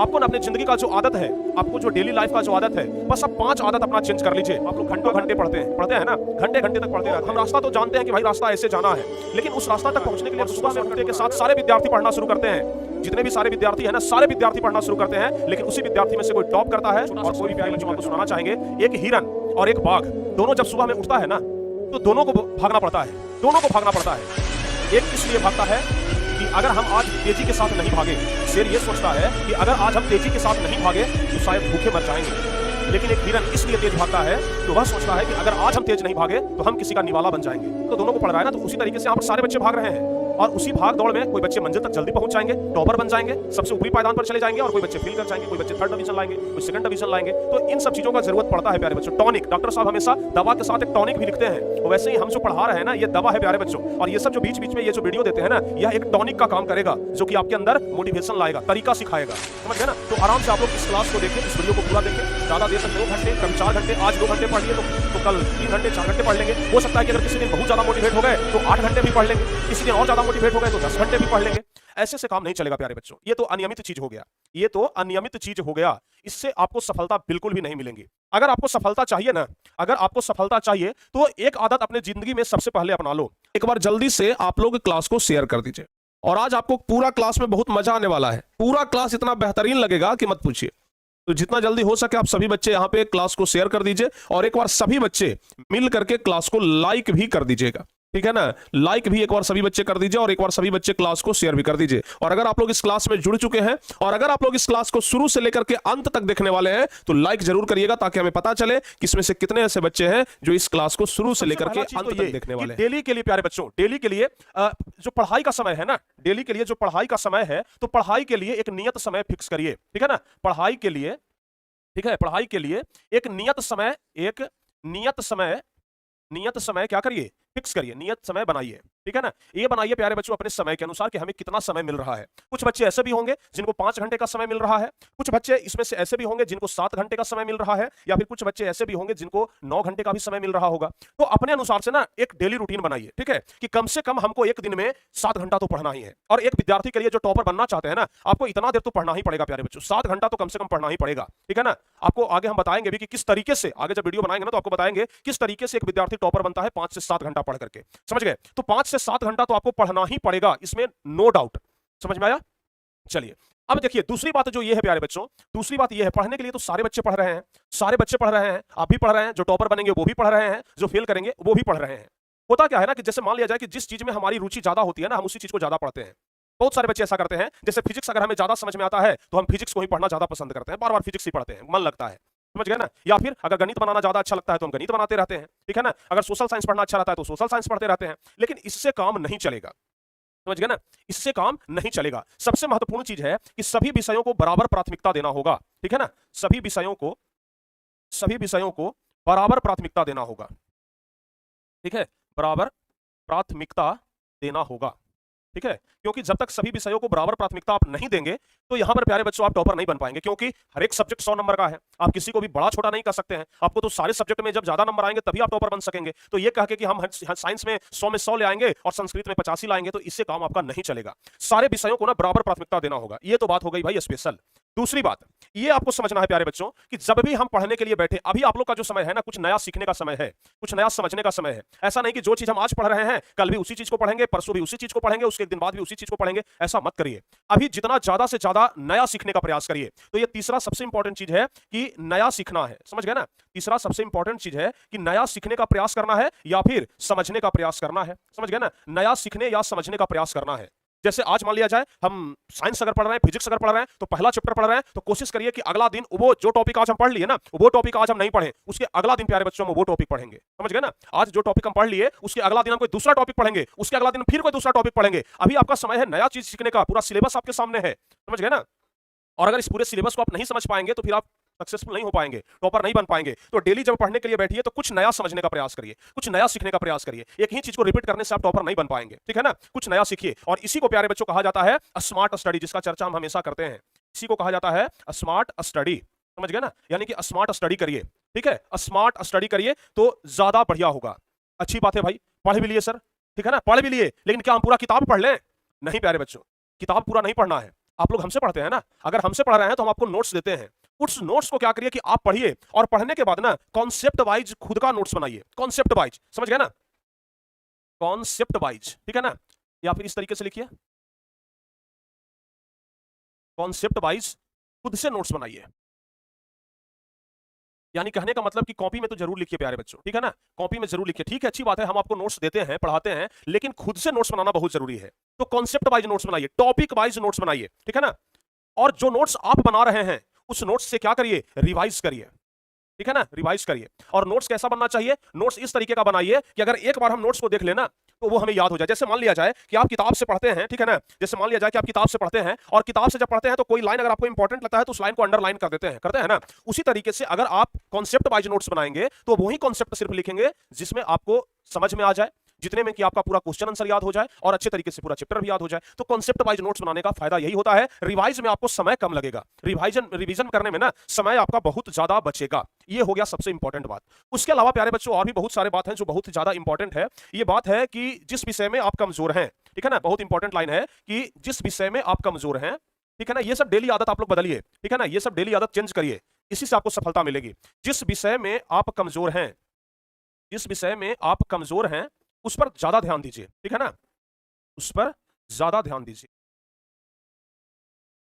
आपको ना अपनी जिंदगी का जो आदत है, आपको जो डेली लाइफ का जो आदत है, बस आप 5 आदत अपना चेंज कर लीजिए। आप लोग घंटों घंटे पढ़ते हैं ना, घंटे घंटे तक पढ़ते रहते हैं। हम रास्ता तो जानते हैं कि भाई रास्ता ऐसे जाना है, लेकिन उस रास्ता तक पहुंचने के लिए सुबह में उठते के साथ सारे विद्यार्थी पढ़ना शुरू करते हैं। जितने भी सारे विद्यार्थी है ना, सारे विद्यार्थी पढ़ना शुरू करते हैं, लेकिन उसी विद्यार्थी में से कोई टॉप करता है। और कोई भी प्यारी बच्चों आपको सुनाना चाहेंगे, एक हिरन और एक बाघ दोनों जब सुबह में उठता है ना, तो दोनों को भागना पड़ता है, दोनों को भागना पड़ता है। एक इसलिए भागता है कि अगर हम आज तेजी के साथ नहीं भागे, शेर ये सोचता है कि अगर आज हम तेजी के साथ नहीं भागे तो शायद भूखे मर जाएंगे। लेकिन एक हिरन इसलिए तेज भागता है कि वह सोचता है कि अगर आज हम तेज नहीं भागे तो हम किसी का निवाला बन जाएंगे। तो दोनों को पढ़ रहा है ना, तो उसी तरीके से यहाँ पर सारे बच्चे भाग रहे हैं और उसी भाग दौड़ में कोई बच्चे मंजिल तक जल्दी पहुंच जाएंगे, टॉपर बन जाएंगे, सबसे ऊपरी पायदान पर चले जाएंगे, और कोई बच्चे फेल कर जाएंगे, कोई बच्चे 3rd डिवीजन लाएंगे, कोई 2nd डिवीजन लाएंगे। तो इन सब चीजों का जरूरत पड़ता है प्यारे बच्चों। टॉनिक, डॉक्टर साहब हमेशा दवा के साथ एक टॉनिक भी लिखते हैं, और वैसे ही हम जो पढ़ा रहे हैं ना, ये दवा है प्यारे बच्चों। और ये सब जो बीच बीच में ये जो वीडियो देते हैं ना, यह एक टॉनिक का काम करेगा, जो कि आपके अंदर मोटिवेशन लाएगा, तरीका सिखाएगा, समझ गए ना। तो आराम से आप लोग इस क्लास को देखें, इस वीडियो को पूरा देखें, ज्यादा देर तक 2 घंटे, कभी 4 घंटे, आज 2 घंटे पढ़ लिए तो कल 3 घंटे 4 घंटे पढ़ लेंगे। हो सकता है कि अगर किसी दिन बहुत ज्यादा मोटिवेट हो गए तो 8 घंटे भी पढ़ लेंगे, किसी दिन और ज्यादा मोटिवेट हो गए तो 10 घंटे भी पढ़ लेंगे। ऐसे से काम नहीं चलेगा प्यारे बच्चों, ये तो अनियमित चीज हो गया, ये तो अनियमित चीज हो गया। इससे आपको सफलता बिल्कुल भी नहीं मिलेंगी। अगर आपको सफलता चाहिए ना, अगर आपको सफलता चाहिए तो एक आदत अपने जिंदगी में सबसे पहले अपना लो। एक बार जल्दी से आप लोग क्लास को शेयर कर दीजिए, और आज आपको पूरा क्लास में बहुत मजा आने वाला है। पूरा क्लास इतना बेहतरीन लगेगा कि मत पूछिए। तो जितना जल्दी हो सके आप सभी बच्चे यहाँ पे क्लास को शेयर कर दीजिए, और एक बार सभी बच्चे मिल करके क्लास को लाइक भी कर दीजिएगा, ठीक है ना। लाइक भी एक बार सभी बच्चे कर दीजिए, और एक बार सभी बच्चे क्लास को शेयर भी कर दीजिए। और अगर आप लोग इस क्लास में जुड़ चुके हैं, और अगर आप लोग इस क्लास को शुरू से लेकर के अंत तक देखने वाले हैं, तो लाइक जरूर करिएगा, ताकि हमें पता चले कि इसमें से कितने ऐसे बच्चे हैं जो इस क्लास को शुरू से लेकर के अंत तक देखने वाले हैं। डेली के लिए प्यारे बच्चों, डेली के लिए जो पढ़ाई का समय है ना, डेली के लिए जो पढ़ाई का समय है, तो पढ़ाई के लिए एक नियत समय फिक्स करिए, ठीक है ना। पढ़ाई के लिए, ठीक है, पढ़ाई के लिए एक नियत समय क्या करिए, फिक्स करिए, नियत समय बनाइए, ठीक है ना। ये बनाइए प्यारे बच्चों अपने समय के अनुसार कि हमें कितना समय मिल रहा है। कुछ बच्चे ऐसे भी होंगे जिनको 5 घंटे का समय मिल रहा है, कुछ बच्चे इसमें से ऐसे भी होंगे जिनको 7 घंटे का समय मिल रहा है, या फिर कुछ बच्चे ऐसे भी होंगे जिनको 9 घंटे का भी समय मिल रहा होगा। तो अपने अनुसार से ना एक डेली रूटीन बनाइए, ठीक है, कि कम से कम हमको एक दिन में 7 घंटा तो पढ़ना ही है। और एक विद्यार्थी के लिए जो टॉपर बनना चाहते हैं ना, आपको इतना देर तो पढ़ना ही पड़ेगा प्यारे बच्चों, 7 घंटा तो कम से कम पढ़ना ही पड़ेगा, ठीक है ना। आपको आगे हम बताएंगे भी कि किस तरीके से, आगे जब वीडियो बनाएंगे ना, तो आपको बताएंगे किस तरीके से एक विद्यार्थी टॉपर बनता है 5 से 7 घंटा पढ़ करके, समझ गए। तो 5 से 7 घंटा तो आपको पढ़ना ही पड़ेगा, इसमें नो डाउट, समझ में आया। चलिए अब देखिए दूसरी बात जो ये है प्यारे बच्चों, दूसरी बात ये है, पढ़ने के लिए तो सारे बच्चे पढ़ रहे हैं, सारे बच्चे पढ़ रहे हैं, आप भी पढ़ रहे हैं, जो टॉपर बनेंगे वो भी पढ़ रहे हैं, जो फेल करेंगे वो भी पढ़ रहे हैं। होता क्या है ना कि जैसे मान लिया जाए कि जिस चीज में हमारी रुचि ज्यादा होती है ना, हम उसी चीज को ज्यादा पढ़ते हैं। बहुत सारे बच्चे ऐसा करते हैं, जैसे फिजिक्स अगर हमें ज्यादा समझ में आता है तो हम फिजिक्स को ही पढ़ना ज्यादा पसंद करते हैं, बार बार फिजिक्स ही पढ़ते हैं, मन लगता है, समझ गए ना। या फिर अगर गणित बनाना ज्यादा अच्छा लगता है तो हम गणित बनाते रहते हैं, ठीक है ना। अगर सोशल साइंस पढ़ना अच्छा रहता है तो सोशल साइंस पढ़ते रहते हैं। लेकिन इससे काम नहीं चलेगा, समझ गए ना, इससे काम नहीं चलेगा। सबसे महत्वपूर्ण चीज है कि सभी विषयों को बराबर प्राथमिकता देना होगा, ठीक है ना। सभी विषयों को बराबर प्राथमिकता देना होगा, ठीक है, बराबर प्राथमिकता देना होगा, ठीक है। क्योंकि जब तक सभी विषयों को बराबर प्राथमिकता आप नहीं देंगे तो यहां पर प्यारे बच्चों आप टॉपर नहीं बन पाएंगे, क्योंकि हर एक सब्जेक्ट 100 नंबर का है, आप किसी को भी बड़ा छोटा नहीं कर सकते हैं। आपको तो सारे सब्जेक्ट में जब ज्यादा नंबर आएंगे तभी आप टॉपर बन सकेंगे। तो ये कह के कि हम साइंस में 100 में 100 ले आएंगे और संस्कृत में 85 लाएंगे, तो इससे काम आपका नहीं चलेगा। सारे विषयों को ना बराबर प्राथमिकता देना होगा। ये तो बात हो गई भाई स्पेशल। दूसरी बात ये आपको समझना है प्यारे बच्चों कि जब भी हम पढ़ने के लिए बैठे, अभी आप लोग का जो समय है ना, कुछ नया सीखने का समय है, कुछ नया समझने का समय है। ऐसा नहीं कि जो चीज हम आज पढ़ रहे हैं कल भी उसी चीज को पढ़ेंगे, परसों भी उसी चीज को पढ़ेंगे, उसके एक दिन बाद भी उसी चीज को पढ़ेंगे, ऐसा मत करिए। अभी जितना ज्यादा से ज्यादा नया सीखने का प्रयास करिए। तो ये तीसरा सबसे इंपॉर्टेंट चीज है कि नया सीखना है, समझ गए ना। तीसरा सबसे इंपॉर्टेंट चीज है कि नया सीखने का प्रयास करना है या फिर समझने का प्रयास करना है, समझ गए ना। नया सीखने या समझने का प्रयास करना है। जैसे आज मान लिया जाए हम साइंस अगर पढ़ रहे हैं, फिजिक्स अगर पढ़ रहे हैं, तो पहला चैप्टर पढ़ रहे हैं, तो कोशिश करिए कि अगला दिन वो जो टॉपिक आज हम पढ़ लिए ना, वो टॉपिक आज हम नहीं पढ़े, उसके अगला दिन प्यारे बच्चों हम वो टॉपिक पढ़ेंगे, समझ गए ना। आज जो टॉपिक हम पढ़ लिए उसके अगला दिन हम कोई दूसरा टॉपिक पढ़ेंगे, उसके अगला दिन फिर कोई दूसरा टॉपिक पढ़ेंगे। अभी आपका समय है नया चीज सीखने का, पूरा सिलेबस आपके सामने है, समझ गए ना। और अगर इस पूरे सिलेबस को आप नहीं समझ पाएंगे तो फिर आप सक्सेसफुल नहीं हो पाएंगे, टॉपर नहीं बन पाएंगे। तो डेली जब पढ़ने के लिए बैठिए तो कुछ नया समझने का प्रयास करिए, कुछ नया सीखने का प्रयास करिए। एक ही चीज को रिपीट करने से आप टॉपर नहीं बन पाएंगे, ठीक है ना। कुछ नया सीखिए, और इसी को प्यारे बच्चों कहा जाता है स्मार्ट स्टडी, जिसका चर्चा हम हमेशा करते हैं। इसी को कहा जाता है स्मार्ट स्टडी, समझ गए ना। यानी कि स्मार्ट स्टडी करिए, ठीक है, स्मार्ट स्टडी करिए तो ज्यादा बढ़िया होगा। अच्छी बात है भाई, पढ़ भी लिए सर, ठीक है ना, पढ़ भी लिए, लेकिन क्या हम पूरा किताब पढ़ लें? नहीं प्यारे बच्चों, किताब पूरा नहीं पढ़ना है। आप लोग हमसे पढ़ते हैं ना, अगर हमसे पढ़ रहे हैं तो हम आपको नोट्स देते हैं। उस नोट्स को क्या करिए कि आप पढ़िए और पढ़ने के बाद ना कॉन्सेप्ट वाइज खुद का नोट्स बनाइए, कॉन्सेप्ट वाइज, समझ गए ना, कॉन्सेप्ट वाइज, ठीक है ना। या फिर इस तरीके से लिखिए, कॉन्सेप्ट वाइज खुद से नोट्स बनाइए। यानी कहने का मतलब कि कॉपी में तो जरूर लिखिए प्यारे बच्चों, ठीक है ना, कॉपी में जरूर लिखिए, ठीक है, अच्छी बात है, हम आपको नोट्स देते हैं, पढ़ाते हैं, लेकिन खुद से नोट्स बनाना बहुत जरूरी है। तो कॉन्सेप्ट वाइज नोट्स बनाइए, टॉपिक वाइज नोट्स बनाइए, ठीक है ना। और जो नोट्स आप बना रहे हैं उस नोट्स से क्या करिए, रिवाइज करिए, ठीक है ना, रिवाइज करिए। और नोट्स कैसा बनना चाहिए, नोट्स इस तरीके का बनाइए कि अगर एक बार हम नोट्स को देख लेना तो वो हमें याद हो जाए। जैसे मान लिया जाए कि आप किताब से पढ़ते हैं, ठीक है ना, जैसे मान लिया जाए कि आप किताब से पढ़ते हैं और किताब से जब पढ़ते हैं तो कोई लाइन अगर आपको इंपॉर्टेंट लगता है तो उस लाइन को अंडरलाइन कर देते हैं, करते हैं ना। उसी तरीके से अगर आप कॉन्सेप्ट वाइज नोट्स बनाएंगे तो वही कॉन्सेप्ट सिर्फ लिखेंगे जिसमें आपको समझ में आ जाए, जितने में कि आपका पूरा क्वेश्चन आंसर याद हो जाए और अच्छे तरीके से पूरा चैप्टर भी याद हो जाए। तो कॉन्सेप्ट वाइज नोट्स बनाने का फायदा यही होता है, रिवाइज में आपको समय कम लगेगा, रिवीजन करने में ना समय आपका बहुत ज्यादा बचेगा। ये हो गया सबसे इंपॉर्टेंट बात। उसके अलावा प्यारे बच्चों और भी बहुत सारे बात हैं जो बहुत ज्यादा इंपॉर्टेंट है। ये बात है कि जिस विषय में आप कमजोर हैं, ठीक है ना, बहुत इंपॉर्टेंट लाइन है कि जिस विषय में आप कमजोर हैं, ठीक है ना, ये सब डेली आदत आप लोग बदलिए, ठीक है ना, ये सब डेली आदत चेंज करिए, इसी से आपको सफलता मिलेगी। जिस विषय में आप कमजोर हैं, जिस विषय में आप कमजोर हैं उस पर ज्यादा ध्यान दीजिए, ठीक है ना, उस पर ज्यादा ध्यान दीजिए,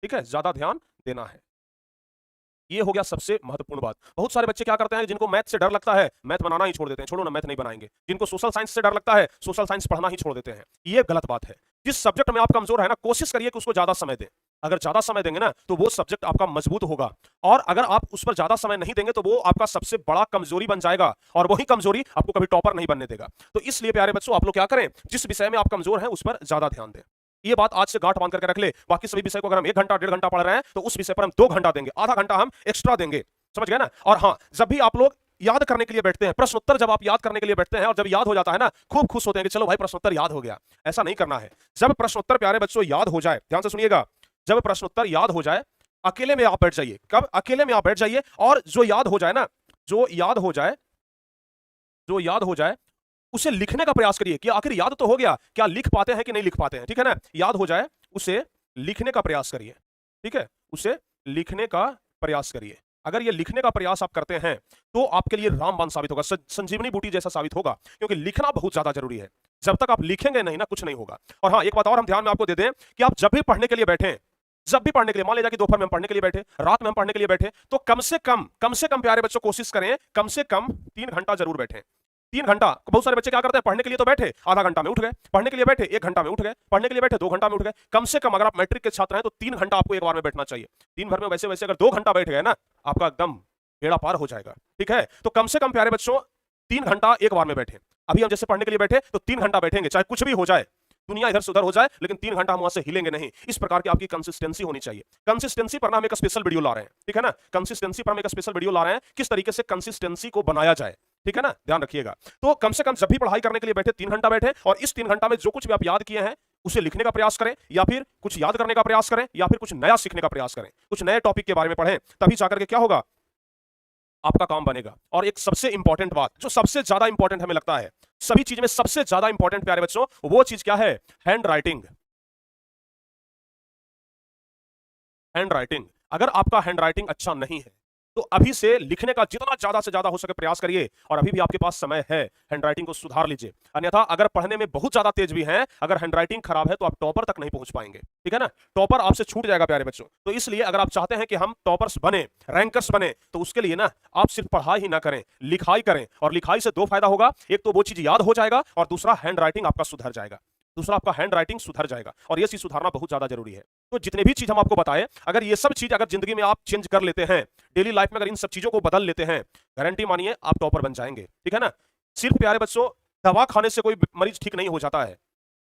ठीक है, ज्यादा ध्यान देना है। ये हो गया सबसे महत्वपूर्ण बात। बहुत सारे बच्चे क्या करते हैं, जिनको मैथ से डर लगता है मैथ बनाना ही छोड़ देते हैं, छोड़ो ना मैथ नहीं बनाएंगे। जिनको सोशल साइंस से डर लगता है सोशल साइंस पढ़ना ही छोड़ देते हैं। ये गलत बात है। जिस सब्जेक्ट में आप कमजोर है ना, कोशिश करिए कि उसको ज्यादा समय दें। अगर ज्यादा समय देंगे ना तो वो सब्जेक्ट आपका मजबूत होगा, और अगर आप उस पर ज्यादा समय नहीं देंगे तो वो आपका सबसे बड़ा कमजोरी बन जाएगा, और वही कमजोरी आपको कभी टॉपर नहीं बनने देगा। तो इसलिए प्यारे बच्चों आप लोग क्या करें, जिस विषय में आप कमजोर हैं उस पर ज्यादा ध्यान दें। ये बात आज से गांठ बांध करके रख ले। बाकी सभी विषय को अगर हम 1 घंटा 1.5 घंटा पढ़ रहे हैं तो उस विषय पर हम 2 घंटा देंगे, आधा घंटा हम एक्स्ट्रा देंगे, समझ गए ना। और हाँ, जब भी आप लोग याद करने के लिए बैठते हैं, प्रश्नोत्तर जब आप याद करने के लिए बैठते हैं और जब याद हो जाता है ना, खूब खुश होते हैं कि चलो भाई प्रश्नोत्तर याद हो गया। ऐसा नहीं करना है। जब प्रश्नोत्तर प्यारे बच्चों याद हो जाए, ध्यान से सुनिएगा, जब प्रश्नोत्तर याद हो जाए अकेले में आप बैठ जाइए। कब, अकेले में आप बैठ जाइए और जो याद हो जाए ना, जो याद हो जाए, जो याद हो जाए उसे लिखने का प्रयास करिए कि आखिर याद तो हो गया, क्या लिख पाते हैं कि नहीं लिख पाते हैं, ठीक है ना। याद हो जाए उसे लिखने का प्रयास करिए, ठीक है, उसे लिखने का प्रयास करिए। अगर ये लिखने का प्रयास आप करते हैं तो आपके लिए रामबाण साबित होगा, संजीवनी बूटी जैसा साबित होगा, क्योंकि लिखना बहुत ज्यादा जरूरी है। जब तक आप लिखेंगे नहीं ना, कुछ नहीं होगा। और हाँ, एक बात और हम ध्यान में आपको दे दें कि आप जब भी पढ़ने के लिए बैठे, जब भी पढ़ने के लिए, मान लीजिए कि दोपहर में हम पढ़ने के लिए बैठे, रात में हम पढ़ने के लिए बैठे, तो कम से कम प्यारे बच्चों कोशिश करें, कम से कम 3 घंटा जरूर बैठे। 3 घंटा। बहुत सारे बच्चे क्या करते हैं, पढ़ने के लिए तो बैठे, आधा घंटा में उठ गए, पढ़ने के लिए बैठे 1 घंटा में उठ गए, पढ़ने के लिए बैठे 2 घंटा में उठ गए। कम से कम अगर आप मैट्रिक के छात्र हैं तो 3 घंटा आपको एक बार में बैठना चाहिए। दिन भर में वैसे वैसे अगर 2 घंटा बैठ गए ना, आपका एकदम बेड़ा पार हो जाएगा, ठीक है। तो कम से कम प्यारे बच्चों 3 घंटा एक बार में बैठे। अभी हम जैसे पढ़ने के लिए बैठे तो 3 घंटा बैठेंगे, चाहे कुछ भी हो जाए, दुनिया इधर से उधर हो जाए, लेकिन 3 घंटा हम वहां से हिलेंगे नहीं। इस प्रकार की आपकी कंसिस्टेंसी होनी चाहिए। कंसिस्टेंसी पर ना हम एक स्पेशल वीडियो ला रहे हैं, ठीक है ना, कंसिस्टेंसी पर हम एक स्पेशल वीडियो ला रहे हैं, किस तरीके से कंसिस्टेंसी को बनाया जाए, ठीक है ना, ध्यान रखिएगा। तो कम से कम जब भी पढ़ाई करने के लिए बैठे 3 घंटा बैठे, और इस 3 घंटा में जो कुछ भी आप याद किए हैं उसे लिखने का प्रयास करें, या फिर कुछ याद करने का प्रयास करें, या फिर कुछ नया सीखने का प्रयास करें, कुछ नए टॉपिक के बारे में पढ़ें, तभी जाकर के क्या होगा, आपका काम बनेगा। और एक सबसे इंपॉर्टेंट बात, जो सबसे ज्यादा इंपॉर्टेंट हमें लगता है, सभी चीज में सबसे ज्यादा इंपॉर्टेंट प्यारे बच्चों, वो चीज क्या है, हैंड राइटिंग। Hand writing. अगर आपका हैंड राइटिंग अच्छा नहीं है तो अभी से लिखने का जितना ज्यादा से ज्यादा हो सके प्रयास करिए, और अभी भी आपके पास समय है, हैंड राइटिंग को सुधार लीजिए। अन्यथा अगर पढ़ने में बहुत ज्यादा तेज भी हैं, अगर हैंड राइटिंग खराब है तो आप टॉपर तक नहीं पहुंच पाएंगे, ठीक है ना, टॉपर आपसे छूट जाएगा प्यारे बच्चों। तो इसलिए अगर आप चाहते हैं कि हम टॉपर्स बने, रैंकर्स बने, तो उसके लिए ना आप सिर्फ पढ़ाई ही ना करें, लिखाई करें। और लिखाई से 2 फायदा होगा, एक तो वो चीज याद हो जाएगा, और दूसरा हैंड राइटिंग आपका सुधर जाएगा, दूसरा आपका हैंड राइटिंग सुधर जाएगा। और ये चीज सुधारना बहुत ज्यादा जरूरी है। तो जितने भी चीज हम आपको बताए, अगर ये सब चीज अगर जिंदगी में आप चेंज कर लेते हैं, डेली लाइफ में अगर इन सब चीजों को बदल लेते हैं, गारंटी मानिए आप टॉपर बन जाएंगे, ठीक है ना। सिर्फ प्यारे बच्चों दवा खाने से कोई मरीज ठीक नहीं हो जाता है,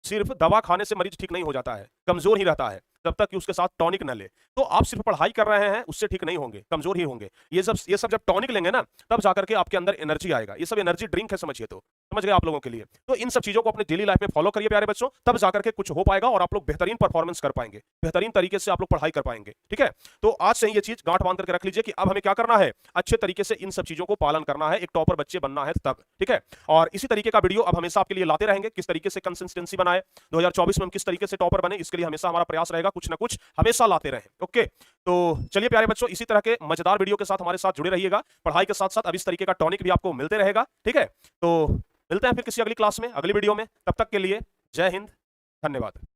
सिर्फ दवा खाने से मरीज ठीक नहीं हो जाता है, कमजोर ही रहता है जब तक कि उसके साथ टॉनिक न ले। तो आप सिर्फ पढ़ाई कर रहे हैं उससे ठीक नहीं होंगे, कमजोर ही होंगे। ये सब जब टॉनिक लेंगे ना, तब जाकर के आपके अंदर एनर्जी आएगा। ये सब एनर्जी ड्रिंक है, समझिए तो समझ गए आप लोगों के लिए। तो इन सब चीजों को अपने डेली लाइफ में फॉलो करिए प्यारे बच्चों, तब जाकर के कुछ हो पाएगा और आप लोग बेहतरीन परफॉर्मेंस कर पाएंगे, बेहतरीन तरीके से आप लोग पढ़ाई कर पाएंगे। ठीक है, तो आज से ही ये चीज गांठ बांध करके रख लीजिए कि अब हमें क्या करना है, अच्छे तरीके से इन सब चीजों को पालन करना है, एक टॉपर बच्चे बनना है तब। ठीक है, और इसी तरीके का वीडियो अब हमेशा आपके लिए लाते रहेंगे, किस तरीके से कंसिस्टेंसी बनाए 2024 में हम किस तरीके से टॉपर बने, इसके लिए हमेशा हमारा प्रयास रहेगा, कुछ ना कुछ हमेशा लाते रहे। ओके, तो चलिए प्यारे बच्चों, इसी तरह के मजेदार वीडियो के साथ हमारे साथ जुड़े रहिएगा, पढ़ाई के साथ साथ अब इस तरीके का टॉनिक भी आपको मिलते रहेगा। ठीक है, तो मिलते हैं फिर किसी अगली क्लास में, अगली वीडियो में, तब तक के लिए जय हिंद, धन्यवाद।